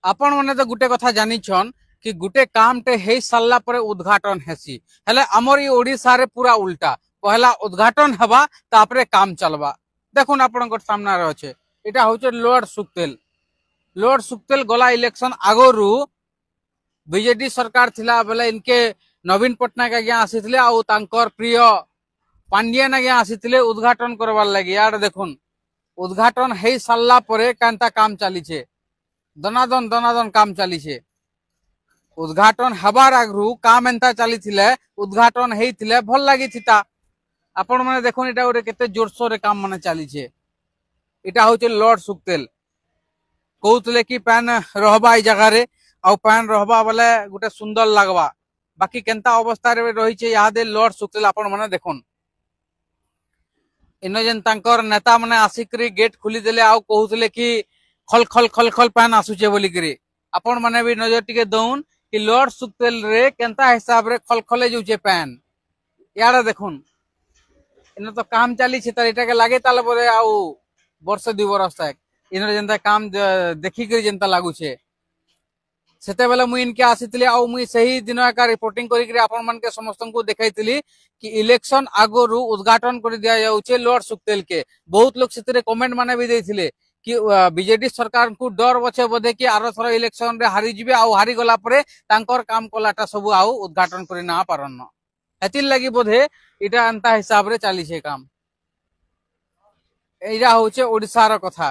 आपण मैंने तो गुटे कथा जानिछन कि गुटे काम टे हे सारला परे उद्घाटन हेसी हेले हमर ई ओडिसा रे पूरा उल्टा पहला उद्घाटन हवा तापरे काम चलबा। देखुन आपण सामना रे अछि एटा होचे लोड सुक्तेल गला इलेक्शन आगरु बीजेडी सरकार थिला बेले इनके नवीन पटनायक आज्ञा आसीथिले आ तांकर प्रिय पांडियन आज्ञा आसीथिले उद्घाटन करबार लागि। यार देखुन उद्घाटन हे सारला परे कांता काम चलीछे दनादन काम चलीछे। उद्घाटन हबार आगु काम एंता चली उद्घाटन हेइथिले भल लागि थिता। आपण माने देखुन एटा गोटे केते जोरसोर रे काम माने चलीछे। एटा होचे लॉर्ड सुक्तेल कहउतले कि पैन रहबा ई जगह रे आ पैन रहबा बोले गोटे सुंदर लागबा बाकी केंता अवस्था रे रहिछे यादे लॉर्ड सुक्तेल आपण माने देखुन इन जेन तांकर नेता माने आसिकरी गेट खुली देले आ कहउतले कि खल खल खल खल पैन आसुचे बोली करी आपण माने भी नजर टिके दउन कि लॉर्ड सुक्तेल रे केंता हिसाब रे खल खले जाउचे पैन। यार देखुन इन तो काम चली छ त एटा के लागे ताले बोले आ वर्ष 2 वर्ष तक इन जेंता काम देखि करी जेंता लागु छे सेते बेले मुई इनके आसीतली आ मुई सही दिन का रिपोर्टिंग करी करी आपण मन के समस्त को देखाइतली कि इलेक्शन आगरु उद्घाटन कर दिया जाउचे लॉर्ड सुक्तेल के। बहुत लोग सेते कमेंट माने भी देथिले कि बीजेडी सरकार को डर बचे बोधे कि आरो थर इलेक्शन रे हारी जिबे आ हारी गला परे तांकर काम कलाटा सब आ उद्घाटन करि ना पारन हेतिल लागि बोधे इटा अंता हिसाब रे चली छे काम। एजा होचे ओडिसा रो कथा।